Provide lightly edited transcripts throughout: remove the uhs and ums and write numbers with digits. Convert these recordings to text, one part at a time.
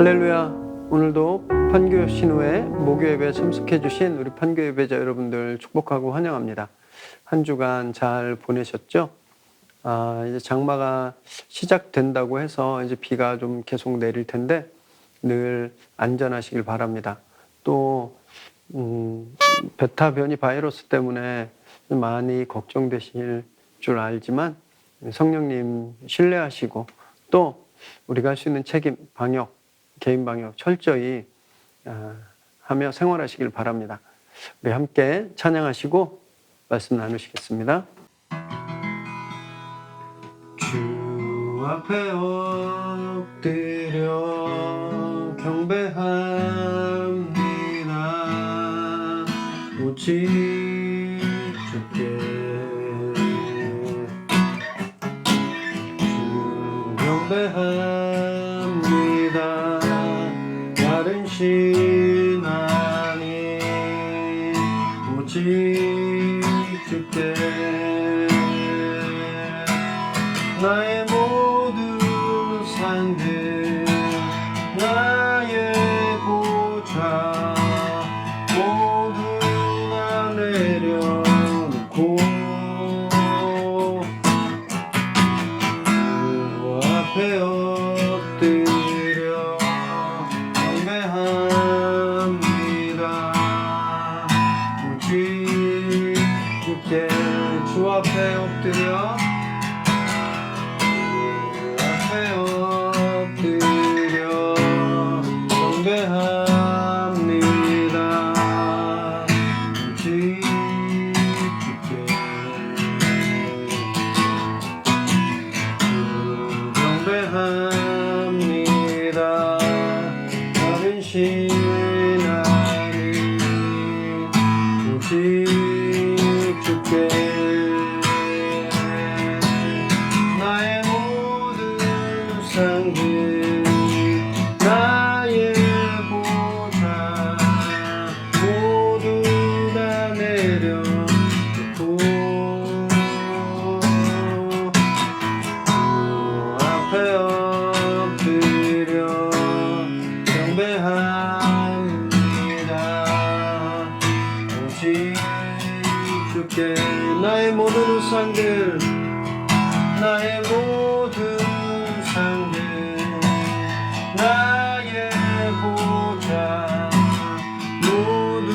할렐루야. 오늘도 판교 신우회 목요 예배에 참석해 주신 우리 판교 예배자 여러분들 축복하고 환영합니다. 한 주간 잘 보내셨죠? 이제 장마가 시작된다고 해서 이제 비가 좀 계속 내릴 텐데 늘 안전하시길 바랍니다. 또 베타 변이 바이러스 때문에 많이 걱정되실 줄 알지만 성령님 신뢰하시고 또 우리가 할 수 있는 책임, 방역, 개인 방역 철저히 하며 생활하시길 바랍니다. 우리 함께 찬양하시고 말씀 나누시겠습니다. 주 앞에 엎드려 경배합니다. 오직 주께 주 경배합니다. 다른 신 아니 오직 주께 나의 모든 산들 나의 보좌 모두 다 내려놓고 주 앞에 엎드려 경배합니다. 오직 주께 주 앞에 엎드려 경배합니다. 오직 주께 경배합니다. 다른 신 아니 오직 주께 나의 모든 상들 나의 보좌 모두 다 내려놓고 주 앞에 엎드려 경배합니다. 오직 주께 나의 모든 우상들 나의 모든 상들 나의 보좌 모두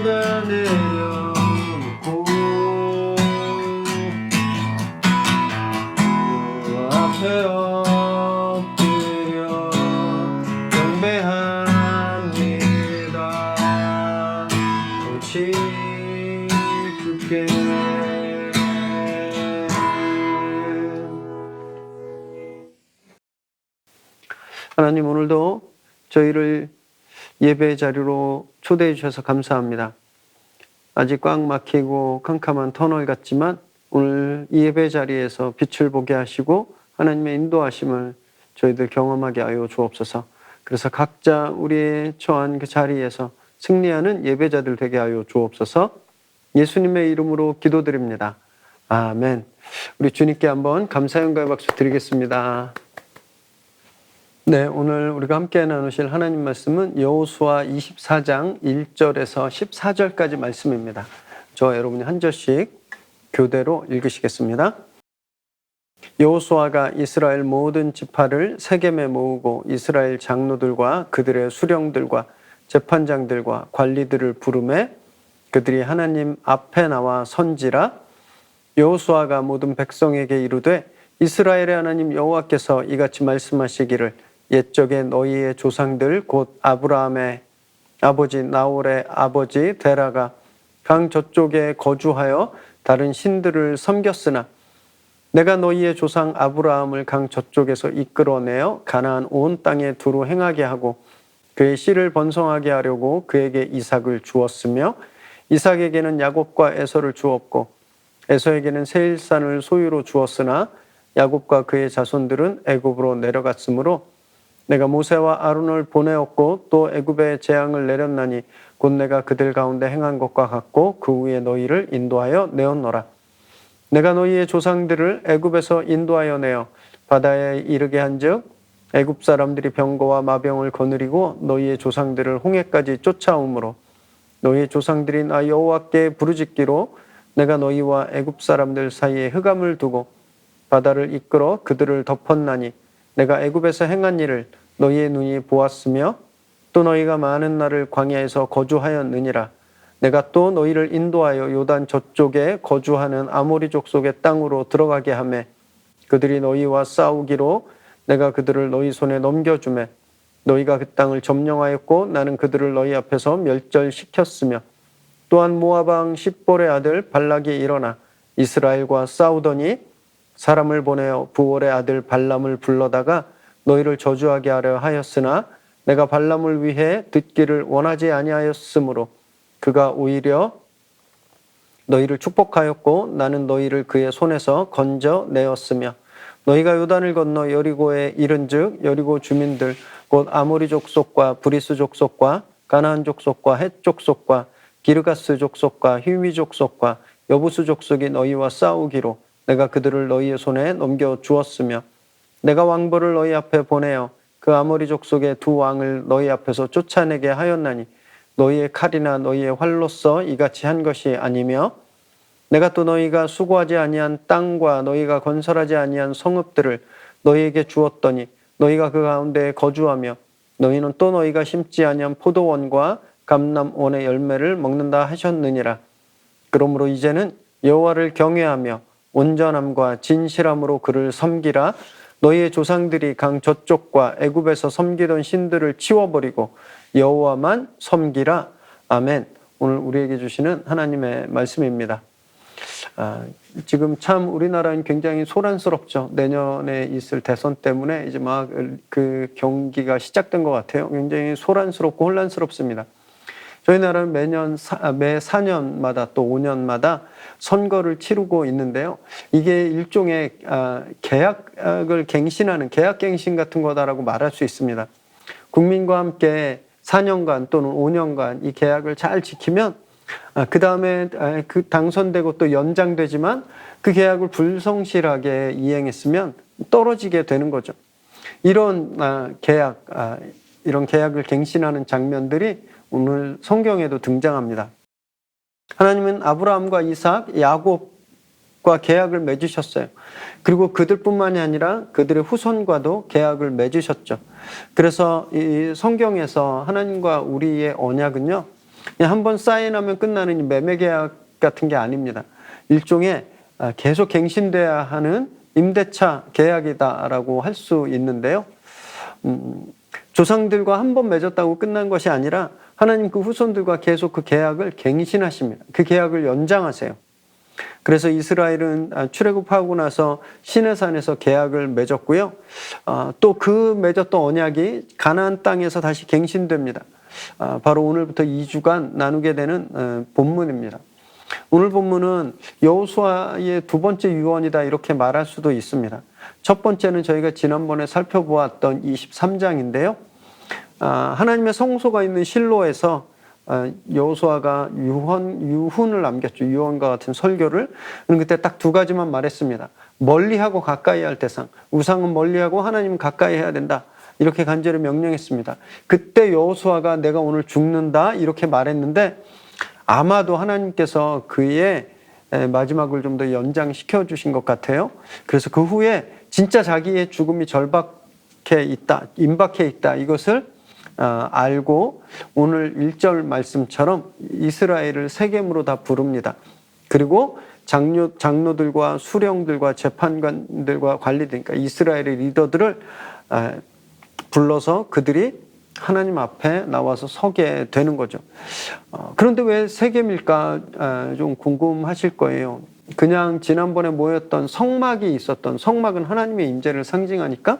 다 내려놓고 주 앞에 엎드려 경배합니다. 오직 주께 하나님, 오늘도 저희를 예배 자리로 초대해 주셔서 감사합니다. 아직 꽉 막히고 캄캄한 터널 같지만 오늘 이 예배 자리에서 빛을 보게 하시고 하나님의 인도하심을 저희들 경험하게 하여 주옵소서. 그래서 각자 우리의 처한 그 자리에서 승리하는 예배자들 되게 하여 주옵소서. 예수님의 이름으로 기도드립니다. 아멘. 우리 주님께 한번 감사 영광의 박수 드리겠습니다. 네, 오늘 우리가 함께 나누실 하나님 말씀은 여호수아 24장 1절에서 14절까지 말씀입니다. 저 여러분이 한 절씩 교대로 읽으시겠습니다. 여호수아가 이스라엘 모든 지파를 세겜에 모으고 이스라엘 장로들과 그들의 수령들과 재판장들과 관리들을 부르매 그들이 하나님 앞에 나와 선지라. 여호수아가 모든 백성에게 이르되 이스라엘의 하나님 여호와께서 이같이 말씀하시기를 옛적에 너희의 조상들 곧 아브라함의 아버지 나홀의 아버지 데라가 강 저쪽에 거주하여 다른 신들을 섬겼으나 내가 너희의 조상 아브라함을 강 저쪽에서 이끌어내어 가나안 온 땅에 두루 행하게 하고 그의 씨를 번성하게 하려고 그에게 이삭을 주었으며 이삭에게는 야곱과 에서를 주었고 에서에게는 세일산을 소유로 주었으나 야곱과 그의 자손들은 애굽으로 내려갔으므로 내가 모세와 아론을 보내었고 또 애굽에 재앙을 내렸나니 곧 내가 그들 가운데 행한 것과 같고 그 후에 너희를 인도하여 내었노라. 내가 너희의 조상들을 애굽에서 인도하여 내어 바다에 이르게 한즉 애굽 사람들이 병거와 마병을 거느리고 너희의 조상들을 홍해까지 쫓아오므로 너희의 조상들이 나 여호와께 부르짖기로 내가 너희와 애굽 사람들 사이에 흑암을 두고 바다를 이끌어 그들을 덮었나니 내가 애굽에서 행한 일을 너희의 눈이 보았으며 또 너희가 많은 날을 광야에서 거주하였느니라. 내가 또 너희를 인도하여 요단 저쪽에 거주하는 아모리 족속의 땅으로 들어가게 하매 그들이 너희와 싸우기로 내가 그들을 너희 손에 넘겨주매 너희가 그 땅을 점령하였고 나는 그들을 너희 앞에서 멸절시켰으며 또한 모압 왕 십볼의 아들 발락이 일어나 이스라엘과 싸우더니 사람을 보내어 부올의 아들 발람을 불러다가 너희를 저주하게 하려 하였으나 내가 발람을 위해 듣기를 원하지 아니하였으므로 그가 오히려 너희를 축복하였고 나는 너희를 그의 손에서 건져내었으며 너희가 요단을 건너 여리고에 이른즉 여리고 주민들 곧 아모리 족속과 브리스 족속과 가나안 족속과 헷 족속과 기르가스 족속과 히위 족속과 여부스 족속이 너희와 싸우기로 내가 그들을 너희의 손에 넘겨 주었으며 내가 왕벌을 너희 앞에 보내어 그 아모리 족속의 두 왕을 너희 앞에서 쫓아내게 하였나니 너희의 칼이나 너희의 활로서 이같이 한 것이 아니며 내가 또 너희가 수고하지 아니한 땅과 너희가 건설하지 아니한 성읍들을 너희에게 주었더니 너희가 그 가운데 거주하며 너희는 또 너희가 심지 아니한 포도원과 감람원의 열매를 먹는다 하셨느니라. 그러므로 이제는 여호와를 경외하며 온전함과 진실함으로 그를 섬기라. 너희의 조상들이 강 저쪽과 애굽에서 섬기던 신들을 치워버리고 여호와만 섬기라. 아멘. 오늘 우리에게 주시는 하나님의 말씀입니다. 지금 참 우리나라는 굉장히 소란스럽죠. 내년에 있을 대선 때문에 이제 막 그 경기가 시작된 것 같아요. 굉장히 소란스럽고 혼란스럽습니다. 저희 나라는 매 4년마다 또 5년마다 선거를 치르고 있는데요. 이게 일종의 계약을 갱신하는 계약갱신 같은 거다라고 말할 수 있습니다. 국민과 함께 4년간 또는 5년간 이 계약을 잘 지키면 그 다음에 그 당선되고 또 연장되지만 그 계약을 불성실하게 이행했으면 떨어지게 되는 거죠. 이런 이런 계약을 갱신하는 장면들이 오늘 성경에도 등장합니다. 하나님은 아브라함과 이삭, 야곱과 계약을 맺으셨어요. 그리고 그들뿐만이 아니라 그들의 후손과도 계약을 맺으셨죠. 그래서 이 성경에서 하나님과 우리의 언약은요, 그냥 한번 사인하면 끝나는 매매 계약 같은 게 아닙니다. 일종의 계속 갱신돼야 하는 임대차 계약이다라고 할 수 있는데요. 조상들과 한 번 맺었다고 끝난 것이 아니라 하나님 그 후손들과 계속 그 계약을 갱신하십니다. 그 계약을 연장하세요. 그래서 이스라엘은 출애굽하고 나서 시내산에서 계약을 맺었고요. 또 그 맺었던 언약이 가나안 땅에서 다시 갱신됩니다. 바로 오늘부터 2주간 나누게 되는 본문입니다. 오늘 본문은 여호수아의 두 번째 유언이다 이렇게 말할 수도 있습니다. 첫 번째는 저희가 지난번에 살펴보았던 23장인데요. 하나님의 성소가 있는 실로에서 여호수아가 유훈을 남겼죠. 유언과 같은 설교를. 그때 딱 두 가지만 말했습니다. 멀리하고 가까이 할 대상. 우상은 멀리하고 하나님은 가까이 해야 된다. 이렇게 간절히 명령했습니다. 그때 여호수아가 내가 오늘 죽는다 이렇게 말했는데 아마도 하나님께서 그의 마지막을 좀 더 연장시켜 주신 것 같아요. 그래서 그 후에 진짜 자기의 죽음이 절박해 있다, 임박해 있다 이것을 알고 오늘 1절 말씀처럼 이스라엘을 세겜으로 다 부릅니다. 그리고 장로들과 수령들과 재판관들과 관리들, 그러니까 이스라엘의 리더들을 불러서 그들이 하나님 앞에 나와서 서게 되는 거죠. 그런데 왜 세겜일까 좀 궁금하실 거예요. 그냥 지난번에 모였던 성막이 있었던 성막은 하나님의 임재를 상징하니까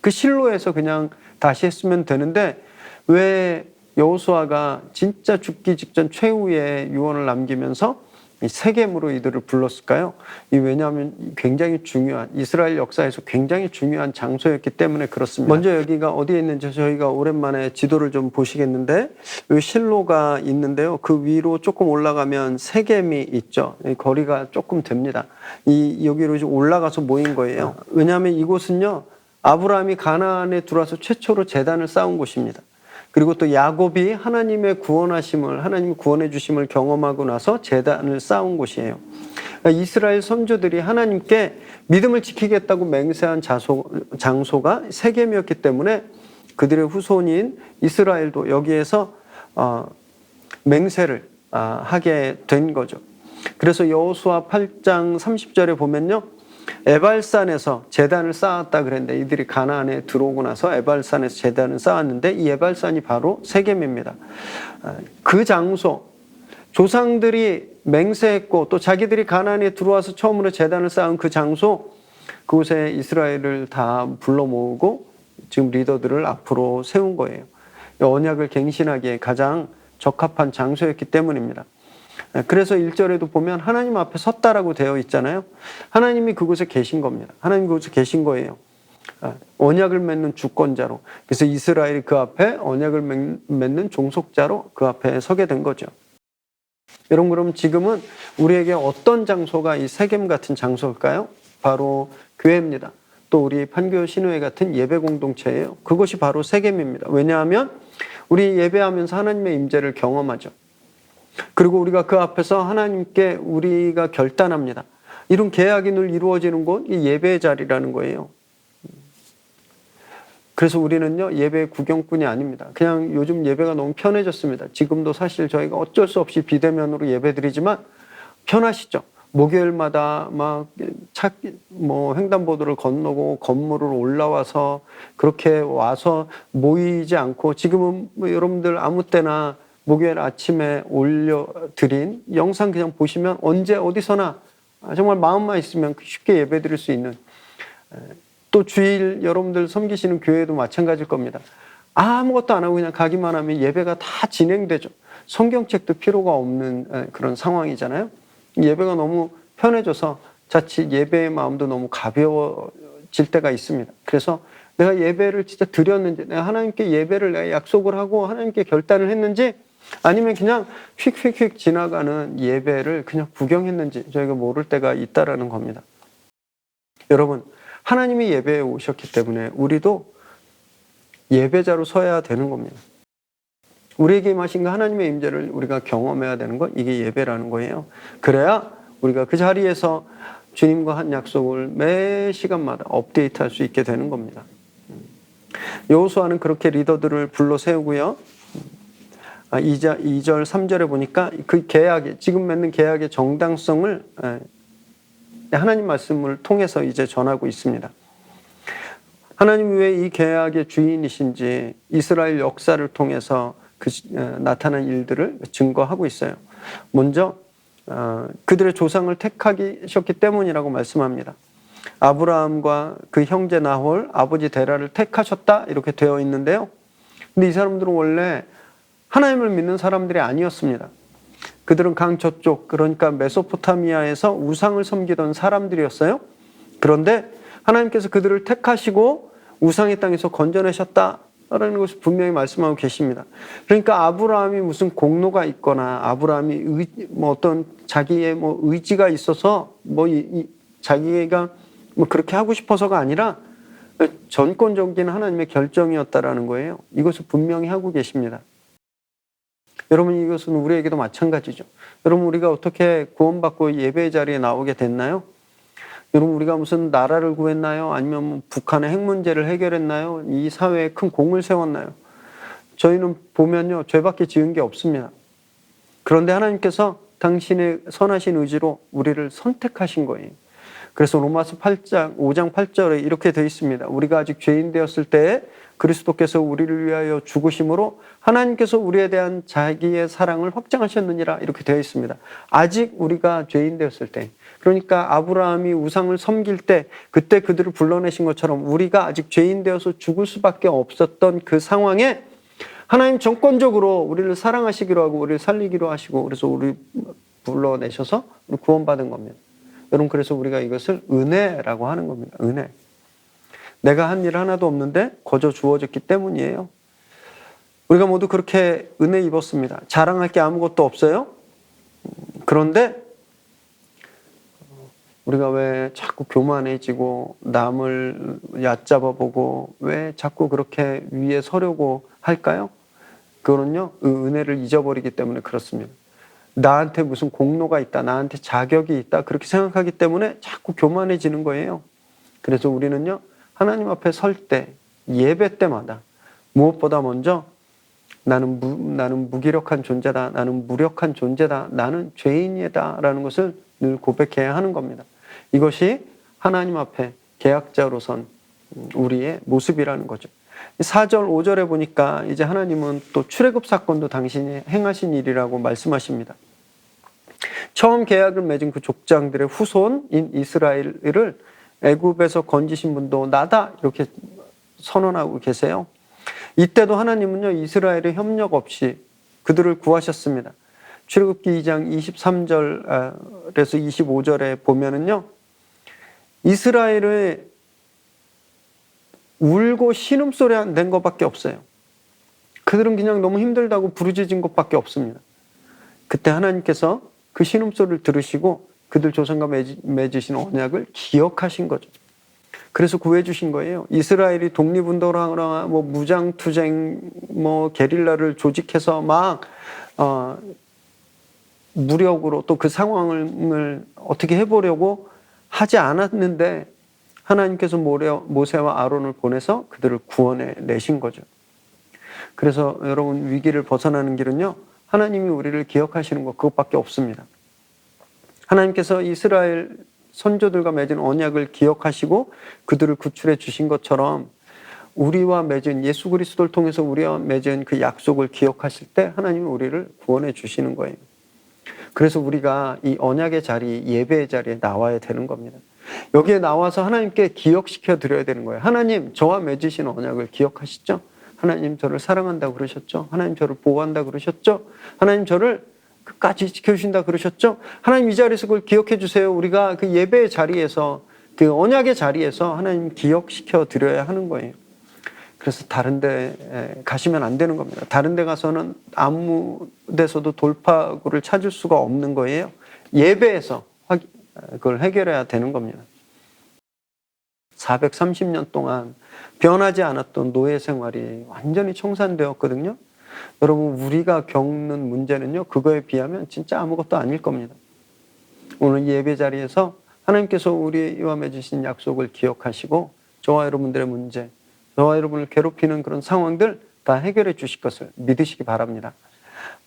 그 실로에서 그냥 다시 했으면 되는데 왜 여호수아가 진짜 죽기 직전 최후의 유언을 남기면서 세겜으로 이들을 불렀을까요? 왜냐하면 굉장히 중요한 이스라엘 역사에서 굉장히 중요한 장소였기 때문에 그렇습니다. 먼저 여기가 어디에 있는지 저희가 오랜만에 지도를 좀 보시겠는데 이 실로가 있는데요. 그 위로 조금 올라가면 세겜이 있죠. 거리가 조금 됩니다. 여기로 올라가서 모인 거예요. 왜냐하면 이곳은요 아브라함이 가나안에 들어와서 최초로 제단을 쌓은 곳입니다. 그리고 또 야곱이 하나님의 구원하심을, 하나님 구원해 주심을 경험하고 나서 제단을 쌓은 곳이에요. 이스라엘 선조들이 하나님께 믿음을 지키겠다고 맹세한 장소가 세겜이었기 때문에 그들의 후손인 이스라엘도 여기에서 맹세를 하게 된 거죠. 그래서 여호수아 8장 30절에 보면요, 에발산에서 제단을 쌓았다 그랬는데, 이들이 가나안에 들어오고 나서 에발산에서 제단을 쌓았는데, 이 에발산이 바로 세겜입니다. 그 장소, 조상들이 맹세했고 또 자기들이 가나안에 들어와서 처음으로 제단을 쌓은 그 장소, 그곳에 이스라엘을 다 불러 모으고 지금 리더들을 앞으로 세운 거예요. 언약을 갱신하기에 가장 적합한 장소였기 때문입니다. 그래서 1절에도 보면 하나님 앞에 섰다라고 되어 있잖아요. 하나님이 그곳에 계신 겁니다. 하나님 그곳에 계신 거예요. 언약을 맺는 주권자로. 그래서 이스라엘이 그 앞에 언약을 맺는 종속자로 그 앞에 서게 된 거죠. 여러분, 그럼 지금은 우리에게 어떤 장소가 이 세겜 같은 장소일까요? 바로 교회입니다. 또 우리 판교 신우회 같은 예배 공동체예요. 그것이 바로 세겜입니다. 왜냐하면 우리 예배하면서 하나님의 임재를 경험하죠. 그리고 우리가 그 앞에서 하나님께 우리가 결단합니다. 이런 계약이 늘 이루어지는 곳, 이 예배의 자리라는 거예요. 그래서 우리는요, 예배 구경꾼이 아닙니다. 그냥 요즘 예배가 너무 편해졌습니다. 지금도 사실 저희가 어쩔 수 없이 비대면으로 예배드리지만 편하시죠. 목요일마다 횡단보도를 건너고 건물을 올라와서 그렇게 와서 모이지 않고, 지금은 여러분들 아무 때나 목요일 아침에 올려드린 영상 그냥 보시면 언제 어디서나 정말 마음만 있으면 쉽게 예배드릴 수 있는, 또 주일 여러분들 섬기시는 교회도 마찬가지일 겁니다. 아무것도 안 하고 그냥 가기만 하면 예배가 다 진행되죠. 성경책도 필요가 없는 그런 상황이잖아요. 예배가 너무 편해져서 자칫 예배의 마음도 너무 가벼워질 때가 있습니다. 그래서 내가 예배를 진짜 드렸는지, 내가 하나님께 예배를 내가 약속을 하고 하나님께 결단을 했는지, 아니면 그냥 휙휙휙 지나가는 예배를 그냥 구경했는지 저희가 모를 때가 있다라는 겁니다. 여러분, 하나님이 예배에 오셨기 때문에 우리도 예배자로 서야 되는 겁니다. 우리에게 임하신 그 하나님의 임재를 우리가 경험해야 되는 것, 이게 예배라는 거예요. 그래야 우리가 그 자리에서 주님과 한 약속을 매 시간마다 업데이트할 수 있게 되는 겁니다. 여호수아는 그렇게 리더들을 불러 세우고요. 2절, 3절에 보니까 그 계약의, 지금 맺는 계약의 정당성을 하나님 말씀을 통해서 이제 전하고 있습니다. 하나님이 왜 이 계약의 주인이신지 이스라엘 역사를 통해서 나타난 일들을 증거하고 있어요. 먼저 그들의 조상을 택하셨기 때문이라고 말씀합니다. 아브라함과 그 형제 나홀, 아버지 데라를 택하셨다 이렇게 되어 있는데요. 근데 이 사람들은 원래 하나님을 믿는 사람들이 아니었습니다. 그들은 강 저쪽, 그러니까 메소포타미아에서 우상을 섬기던 사람들이었어요. 그런데 하나님께서 그들을 택하시고 우상의 땅에서 건져내셨다라는 것을 분명히 말씀하고 계십니다. 그러니까 아브라함이 무슨 공로가 있거나 아브라함이 어떤 자기의 의지가 있어서 자기가 그렇게 하고 싶어서가 아니라 전권적인 하나님의 결정이었다라는 거예요. 이것을 분명히 하고 계십니다. 여러분, 이것은 우리에게도 마찬가지죠. 여러분, 우리가 어떻게 구원받고 예배의 자리에 나오게 됐나요? 여러분, 우리가 무슨 나라를 구했나요? 아니면 북한의 핵 문제를 해결했나요? 이 사회에 큰 공을 세웠나요? 저희는 보면요, 죄밖에 지은 게 없습니다. 그런데 하나님께서 당신의 선하신 의지로 우리를 선택하신 거예요. 그래서 로마서 5장 8절에 이렇게 되어 있습니다. 우리가 아직 죄인 되었을 때에 그리스도께서 우리를 위하여 죽으심으로 하나님께서 우리에 대한 자기의 사랑을 확증하셨느니라 이렇게 되어 있습니다. 아직 우리가 죄인 되었을 때, 그러니까 아브라함이 우상을 섬길 때 그때 그들을 불러내신 것처럼 우리가 아직 죄인 되어서 죽을 수밖에 없었던 그 상황에 하나님 정권적으로 우리를 사랑하시기로 하고 우리를 살리기로 하시고, 그래서 우리 불러내셔서 우리 구원받은 겁니다. 여러분, 그래서 우리가 이것을 은혜라고 하는 겁니다. 은혜. 내가 한 일 하나도 없는데 거저 주어졌기 때문이에요. 우리가 모두 그렇게 은혜 입었습니다. 자랑할 게 아무것도 없어요. 그런데 우리가 왜 자꾸 교만해지고 남을 얕잡아 보고 왜 자꾸 그렇게 위에 서려고 할까요? 그거는요, 은혜를 잊어버리기 때문에 그렇습니다. 나한테 무슨 공로가 있다, 나한테 자격이 있다, 그렇게 생각하기 때문에 자꾸 교만해지는 거예요. 그래서 우리는요, 하나님 앞에 설 때, 예배 때마다 무엇보다 먼저 나는 무기력한 존재다, 나는 무력한 존재다, 나는 죄인이다 라는 것을 늘 고백해야 하는 겁니다. 이것이 하나님 앞에 계약자로선 우리의 모습이라는 거죠. 4절, 5절에 보니까 이제 하나님은 또 출애굽 사건도 당신이 행하신 일이라고 말씀하십니다. 처음 계약을 맺은 그 족장들의 후손인 이스라엘을 애굽에서 건지신 분도 나다 이렇게 선언하고 계세요. 이때도 하나님은요, 이스라엘의 협력 없이 그들을 구하셨습니다. 출애굽기 2장 23절에서 25절에 보면은요, 이스라엘의 울고 신음소리 낸 것밖에 없어요. 그들은 그냥 너무 힘들다고 부르짖은 것밖에 없습니다. 그때 하나님께서 그 신음소리를 들으시고 그들 조상과 맺으신 언약을 기억하신 거죠. 그래서 구해주신 거예요. 이스라엘이 독립운동을 하거나 무장투쟁, 게릴라를 조직해서 무력으로 또 그 상황을 어떻게 해보려고 하지 않았는데 하나님께서 모세와 아론을 보내서 그들을 구원해 내신 거죠. 그래서 여러분, 위기를 벗어나는 길은요, 하나님이 우리를 기억하시는 것, 그것밖에 없습니다. 하나님께서 이스라엘 선조들과 맺은 언약을 기억하시고 그들을 구출해 주신 것처럼 우리와 맺은, 예수 그리스도를 통해서 우리와 맺은 그 약속을 기억하실 때 하나님은 우리를 구원해 주시는 거예요. 그래서 우리가 이 언약의 자리, 예배의 자리에 나와야 되는 겁니다. 여기에 나와서 하나님께 기억시켜 드려야 되는 거예요. 하나님, 저와 맺으신 언약을 기억하시죠? 하나님, 저를 사랑한다고 그러셨죠? 하나님, 저를 보호한다고 그러셨죠? 하나님, 저를 끝까지 지켜주신다 그러셨죠? 하나님, 이 자리에서 그걸 기억해 주세요. 우리가 그 예배의 자리에서, 그 언약의 자리에서 하나님 기억시켜 드려야 하는 거예요. 그래서 다른 데 가시면 안 되는 겁니다. 다른 데 가서는 아무 데서도 돌파구를 찾을 수가 없는 거예요. 예배에서 그걸 해결해야 되는 겁니다. 430년 동안 변하지 않았던 노예 생활이 완전히 청산되었거든요. 여러분, 우리가 겪는 문제는요, 그거에 비하면 진짜 아무것도 아닐 겁니다. 오늘 예배 자리에서 하나님께서 우리와 맺으신 약속을 기억하시고 저와 여러분들의 문제, 저와 여러분을 괴롭히는 그런 상황들 다 해결해 주실 것을 믿으시기 바랍니다.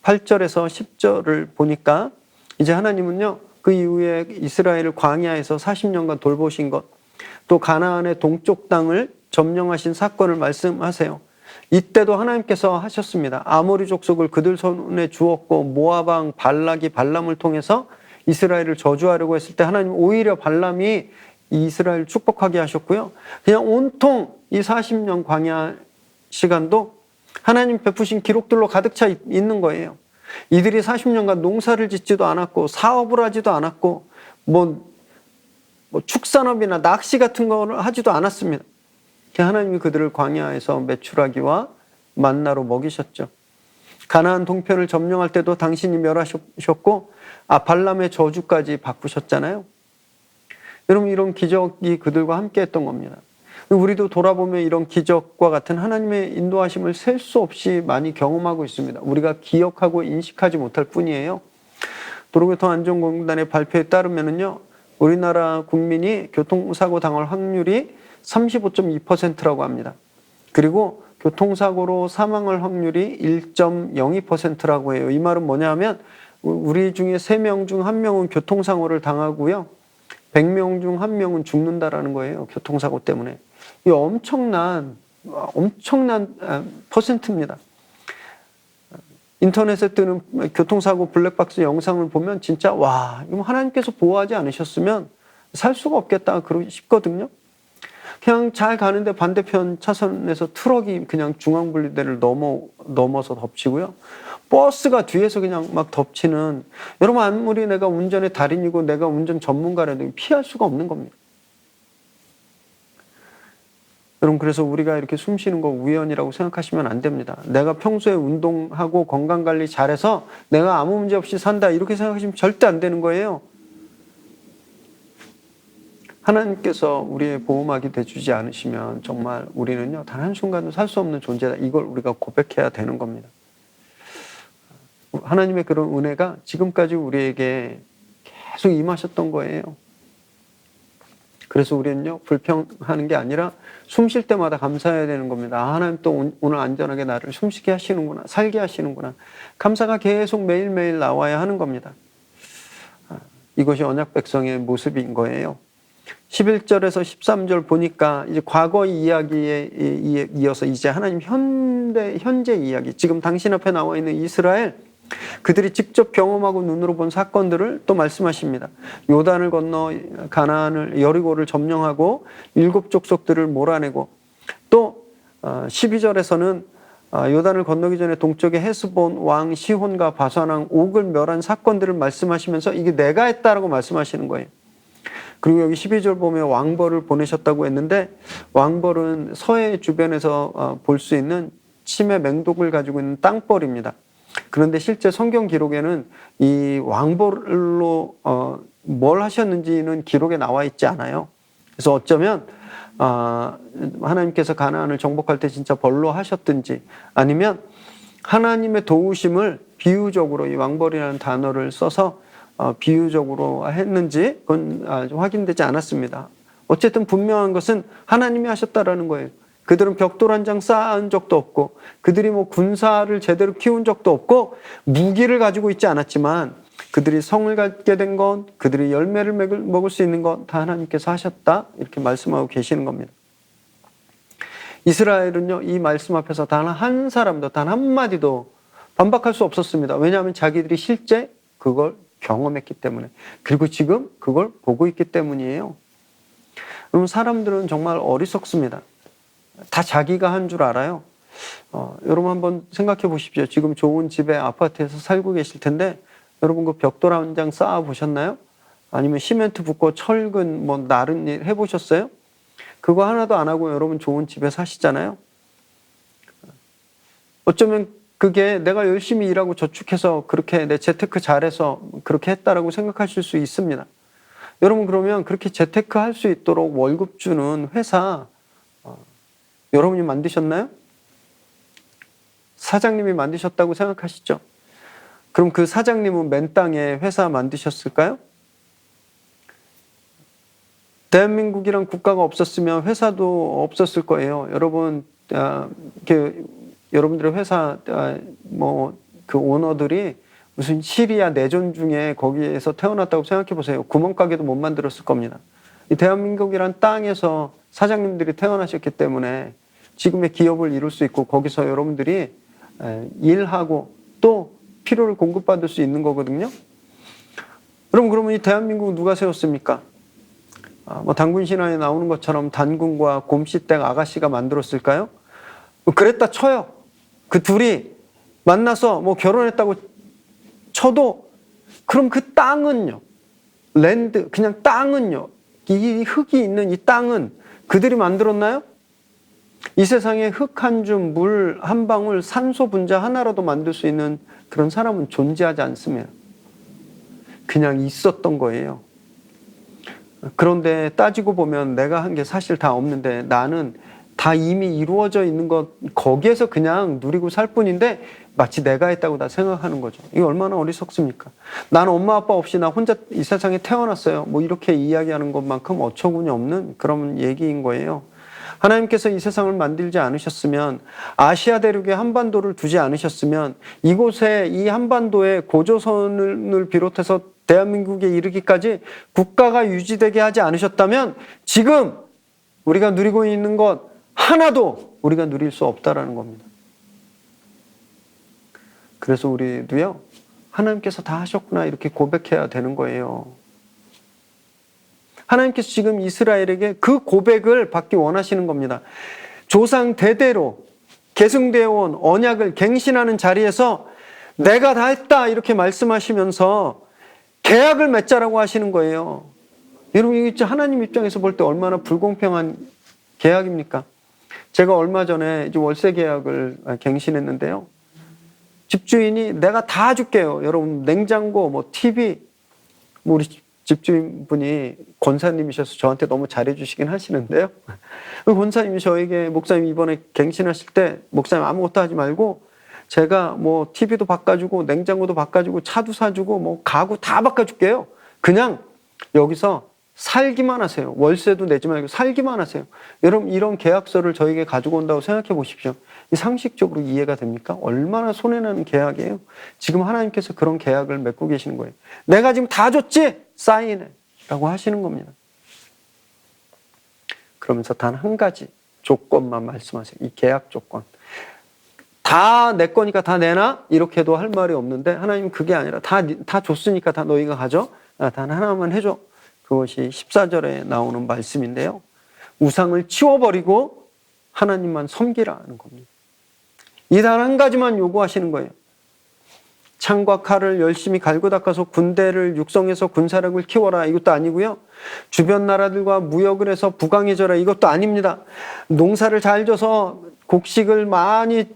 8절에서 10절을 보니까 이제 하나님은요, 그 이후에 이스라엘을 광야에서 40년간 돌보신 것, 또 가나안의 동쪽 땅을 점령하신 사건을 말씀하세요. 이때도 하나님께서 하셨습니다. 아모리 족속을 그들 손에 주었고 모압 왕 발락이 발람을 통해서 이스라엘을 저주하려고 했을 때 하나님 오히려 발람이 이스라엘 축복하게 하셨고요. 그냥 온통 이 40년 광야 시간도 하나님 베푸신 기록들로 가득 차 있는 거예요. 이들이 40년간 농사를 짓지도 않았고 사업을 하지도 않았고 축산업이나 낚시 같은 걸 하지도 않았습니다. 하나님이 그들을 광야에서 메추라기와 만나로 먹이셨죠. 가나안 동편을 점령할 때도 당신이 멸하셨고 발람의 저주까지 바꾸셨잖아요. 여러분, 이런 기적이 그들과 함께 했던 겁니다. 우리도 돌아보면 이런 기적과 같은 하나님의 인도하심을 셀 수 없이 많이 경험하고 있습니다. 우리가 기억하고 인식하지 못할 뿐이에요. 도로교통안전공단의 발표에 따르면요, 우리나라 국민이 교통사고 당할 확률이 35.2%라고 합니다. 그리고 교통사고로 사망할 확률이 1.02%라고 해요. 이 말은 뭐냐면 우리 중에 3명 중 1명은 교통사고를 당하고요, 100명 중 1명은 죽는다라는 거예요. 교통사고 때문에. 이 엄청난 퍼센트입니다. 인터넷에 뜨는 교통사고 블랙박스 영상을 보면 진짜 이거 하나님께서 보호하지 않으셨으면 살 수가 없겠다 싶거든요. 그냥 잘 가는데 반대편 차선에서 트럭이 그냥 중앙분리대를 넘어서 덮치고요. 버스가 뒤에서 그냥 막 덮치는, 여러분, 아무리 내가 운전의 달인이고 내가 운전 전문가라도 피할 수가 없는 겁니다. 여러분, 그래서 우리가 이렇게 숨 쉬는 거 우연이라고 생각하시면 안 됩니다. 내가 평소에 운동하고 건강관리 잘해서 내가 아무 문제 없이 산다 이렇게 생각하시면 절대 안 되는 거예요. 하나님께서 우리의 보호막이 되주지 않으시면 정말 우리는요, 단 한순간도 살 수 없는 존재다. 이걸 우리가 고백해야 되는 겁니다. 하나님의 그런 은혜가 지금까지 우리에게 계속 임하셨던 거예요. 그래서 우리는요, 불평하는 게 아니라 숨 쉴 때마다 감사해야 되는 겁니다. 아, 하나님 또 오늘 안전하게 나를 숨쉬게 하시는구나, 살게 하시는구나. 감사가 계속 매일매일 나와야 하는 겁니다. 이것이 언약 백성의 모습인 거예요. 11절에서 13절 보니까 이제 과거 이야기에 이어서 이제 하나님 현재 이야기, 지금 당신 앞에 나와 있는 이스라엘, 그들이 직접 경험하고 눈으로 본 사건들을 또 말씀하십니다. 요단을 건너 가나안을, 여리고를 점령하고 7 족속들을 몰아내고, 또 12절에서는 요단을 건너기 전에 동쪽의 헤스본 왕 시혼과 바산 왕 옥을 멸한 사건들을 말씀하시면서 이게 내가 했다라고 말씀하시는 거예요. 그리고 여기 12절 보면 왕벌을 보내셨다고 했는데, 왕벌은 서해 주변에서 볼 수 있는 치매 맹독을 가지고 있는 땅벌입니다. 그런데 실제 성경 기록에는 이 왕벌로 뭘 하셨는지는 기록에 나와 있지 않아요. 그래서 어쩌면 하나님께서 가나안을 정복할 때 진짜 벌로 하셨든지, 아니면 하나님의 도우심을 비유적으로 이 왕벌이라는 단어를 써서 비유적으로 했는지 그건 확인되지 않았습니다. 어쨌든 분명한 것은 하나님이 하셨다라는 거예요. 그들은 벽돌 한 장 쌓은 적도 없고, 그들이 뭐 군사를 제대로 키운 적도 없고, 무기를 가지고 있지 않았지만, 그들이 성을 갖게 된 것, 그들이 열매를 먹을 수 있는 것 다 하나님께서 하셨다, 이렇게 말씀하고 계시는 겁니다. 이스라엘은요, 이 말씀 앞에서 단 한 사람도, 단 한마디도 반박할 수 없었습니다. 왜냐하면 자기들이 실제 그걸 경험했기 때문에, 그리고 지금 그걸 보고 있기 때문이에요. 그럼 사람들은 정말 어리석습니다. 다 자기가 한 줄 알아요. 여러분 한번 생각해 보십시오. 지금 좋은 집에, 아파트에서 살고 계실 텐데, 여러분 그 벽돌 한 장 쌓아 보셨나요? 아니면 시멘트 붓고 철근 뭐 나른 일 해보셨어요? 그거 하나도 안 하고 여러분 좋은 집에 사시잖아요. 어쩌면 그게 내가 열심히 일하고 저축해서 그렇게 내 재테크 잘해서 그렇게 했다라고 생각하실 수 있습니다. 여러분 그러면 그렇게 재테크 할 수 있도록 월급 주는 회사 여러분이 만드셨나요? 사장님이 만드셨다고 생각하시죠? 그럼 그 사장님은 맨 땅에 회사 만드셨을까요? 대한민국이란 국가가 없었으면 회사도 없었을 거예요. 여러분, 여러분들의 회사 그 오너들이 무슨 시리아 내전 중에 거기에서 태어났다고 생각해 보세요. 구멍가게도 못 만들었을 겁니다. 이 대한민국이란 땅에서 사장님들이 태어나셨기 때문에 지금의 기업을 이룰 수 있고, 거기서 여러분들이 일하고 또 필요를 공급받을 수 있는 거거든요. 그러면 이 대한민국 누가 세웠습니까? 뭐 단군 신화에 나오는 것처럼 단군과 곰씨댁 아가씨가 만들었을까요? 그랬다 쳐요. 그 둘이 만나서 뭐 결혼했다고 쳐도, 그럼 그 땅은요, 랜드, 그냥 땅은요, 이 흙이 있는 이 땅은 그들이 만들었나요? 이 세상에 흙 한 줌, 물 한 방울, 산소 분자 하나라도 만들 수 있는 그런 사람은 존재하지 않습니다. 그냥 있었던 거예요. 그런데 따지고 보면 내가 한 게 사실 다 없는데, 나는 다 이미 이루어져 있는 것, 거기에서 그냥 누리고 살 뿐인데 마치 내가 했다고 다 생각하는 거죠. 이게 얼마나 어리석습니까? 나는 엄마 아빠 없이 나 혼자 이 세상에 태어났어요. 뭐 이렇게 이야기하는 것만큼 어처구니 없는 그런 얘기인 거예요. 하나님께서 이 세상을 만들지 않으셨으면, 아시아 대륙에 한반도를 두지 않으셨으면, 이곳에 이 한반도에 고조선을 비롯해서 대한민국에 이르기까지 국가가 유지되게 하지 않으셨다면 지금 우리가 누리고 있는 것 하나도 우리가 누릴 수 없다라는 겁니다. 그래서 우리도요, 하나님께서 다 하셨구나 이렇게 고백해야 되는 거예요. 하나님께서 지금 이스라엘에게 그 고백을 받기 원하시는 겁니다. 조상 대대로 계승되어 온 언약을 갱신하는 자리에서 내가 다 했다 이렇게 말씀하시면서 계약을 맺자라고 하시는 거예요. 여러분, 이게 하나님 입장에서 볼 때 얼마나 불공평한 계약입니까? 제가 얼마 전에 이제 월세 계약을 갱신했는데요. 집주인이 내가 다 줄게요. 여러분, 냉장고, 뭐 TV, 뭐 우리 집주인분이 권사님이셔서 저한테 너무 잘해주시긴 하시는데요. 그 권사님이 저에게 목사님 이번에 갱신하실 때 목사님 아무것도 하지 말고 제가 뭐 TV도 바꿔주고 냉장고도 바꿔주고 차도 사주고 뭐 가구 다 바꿔줄게요. 그냥 여기서 살기만 하세요. 월세도 내지 말고 살기만 하세요. 여러분 이런 계약서를 저에게 가지고 온다고 생각해 보십시오. 이 상식적으로 이해가 됩니까? 얼마나 손해나는 계약이에요. 지금 하나님께서 그런 계약을 맺고 계시는 거예요. 내가 지금 다 줬지? 사인해 라고 하시는 겁니다. 그러면서 단 한 가지 조건만 말씀하세요. 이 계약 조건. 다 내 거니까 다 내놔? 이렇게도 할 말이 없는데 하나님 그게 아니라 다 줬으니까 다 너희가 가져? 단 하나만 해줘. 그것이 14절에 나오는 말씀인데요. 우상을 치워버리고 하나님만 섬기라는 겁니다. 이 단 한 가지만 요구하시는 거예요. 창과 칼을 열심히 갈고 닦아서 군대를 육성해서 군사력을 키워라. 이것도 아니고요. 주변 나라들과 무역을 해서 부강해져라. 이것도 아닙니다. 농사를 잘 져서 곡식을 많이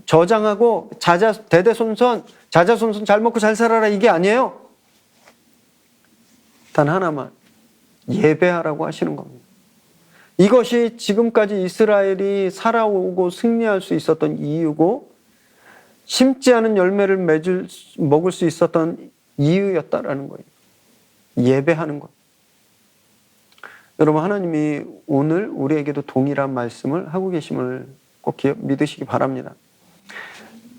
저장하고 대대손손 자자손손 잘 먹고 잘 살아라. 이게 아니에요. 단 하나만 예배하라고 하시는 겁니다. 이것이 지금까지 이스라엘이 살아오고 승리할 수 있었던 이유고 심지 않은 열매를 먹을 수 있었던 이유였다라는 거예요. 예배하는 것. 여러분 하나님이 오늘 우리에게도 동일한 말씀을 하고 계심을 꼭 믿으시기 바랍니다.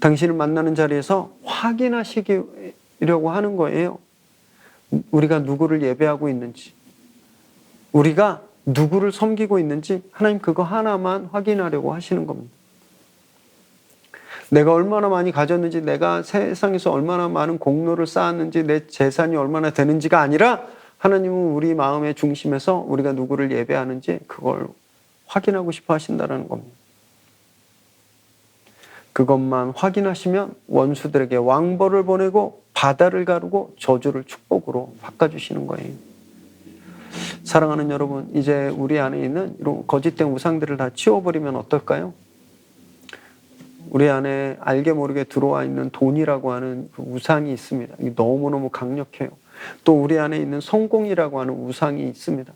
당신을 만나는 자리에서 확인하시려고 하는 거예요. 우리가 누구를 예배하고 있는지, 우리가 누구를 섬기고 있는지 하나님 그거 하나만 확인하려고 하시는 겁니다. 내가 얼마나 많이 가졌는지, 내가 세상에서 얼마나 많은 공로를 쌓았는지, 내 재산이 얼마나 되는지가 아니라 하나님은 우리 마음의 중심에서 우리가 누구를 예배하는지 그걸 확인하고 싶어 하신다는 겁니다. 그것만 확인하시면 원수들에게 왕벌을 보내고 바다를 가르고 저주를 축복으로 바꿔주시는 거예요. 사랑하는 여러분, 이제 우리 안에 있는 이런 거짓된 우상들을 다 치워버리면 어떨까요? 우리 안에 알게 모르게 들어와 있는 돈이라고 하는 그 우상이 있습니다. 이게 너무너무 강력해요. 또 우리 안에 있는 성공이라고 하는 우상이 있습니다.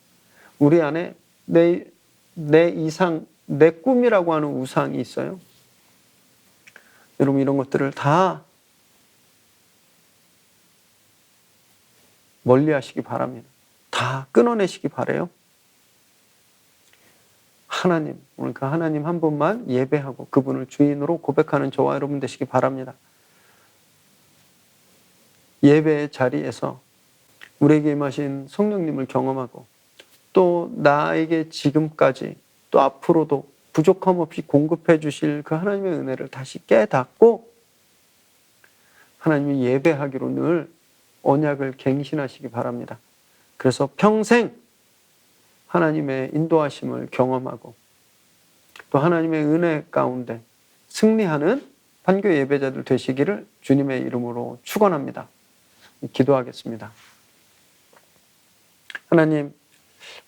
우리 안에 내 이상, 내 꿈이라고 하는 우상이 있어요. 여러분 이런 것들을 다 멀리 하시기 바랍니다. 다 끊어내시기 바라요. 하나님, 오늘 그 하나님 한 분만 예배하고 그분을 주인으로 고백하는 저와 여러분 되시기 바랍니다. 예배의 자리에서 우리에게 임하신 성령님을 경험하고 또 나에게 지금까지 또 앞으로도 부족함 없이 공급해 주실 그 하나님의 은혜를 다시 깨닫고 하나님이 예배하기로 늘 언약을 갱신하시기 바랍니다. 그래서 평생 하나님의 인도하심을 경험하고 또 하나님의 은혜 가운데 승리하는 판교 예배자들 되시기를 주님의 이름으로 축원합니다. 기도하겠습니다. 하나님,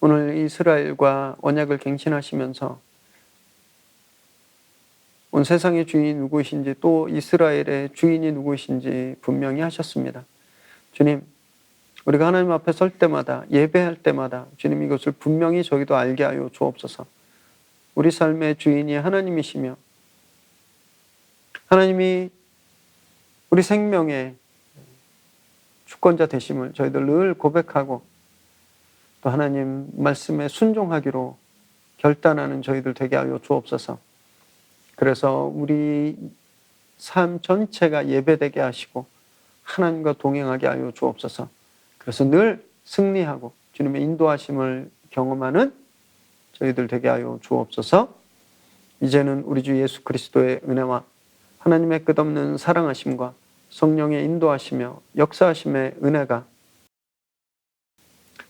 오늘 이스라엘과 언약을 갱신하시면서 온 세상의 주인이 누구이신지 또 이스라엘의 주인이 누구이신지 분명히 하셨습니다. 주님, 우리가 하나님 앞에 설 때마다 예배할 때마다 주님 이것을 분명히 저희도 알게 하여 주옵소서. 우리 삶의 주인이 하나님이시며 하나님이 우리 생명의 주권자 되심을 저희들 늘 고백하고 또 하나님 말씀에 순종하기로 결단하는 저희들 되게 하여 주옵소서. 그래서 우리 삶 전체가 예배되게 하시고 하나님과 동행하게 하여 주옵소서. 그래서 늘 승리하고 주님의 인도하심을 경험하는 저희들 되게 하여 주옵소서. 이제는 우리 주 예수 그리스도의 은혜와 하나님의 끝없는 사랑하심과 성령의 인도하시며 역사하심의 은혜가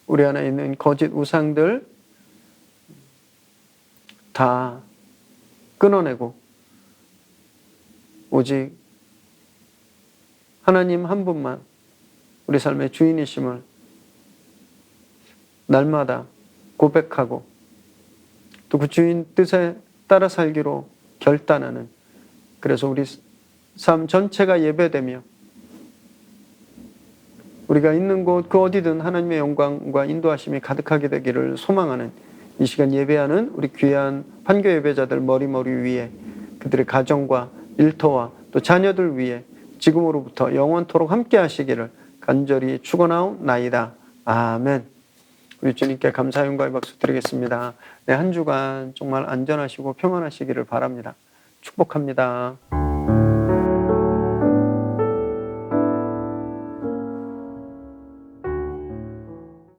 우리 안에 있는 거짓 우상들 다 끊어내고 오직 하나님 한 분만 우리 삶의 주인이심을 날마다 고백하고 또 그 주인 뜻에 따라 살기로 결단하는, 그래서 우리 삶 전체가 예배되며 우리가 있는 곳 그 어디든 하나님의 영광과 인도하심이 가득하게 되기를 소망하는 이 시간 예배하는 우리 귀한 판교 예배자들 머리머리 위에 그들의 가정과 일터와 또 자녀들 위해 지금으로부터 영원토록 함께 하시기를 간절히 축원하옵나이다. 아멘. 우리 주님께 감사 영광의 박수 드리겠습니다. 네, 한 주간 정말 안전하시고 평안하시기를 바랍니다. 축복합니다.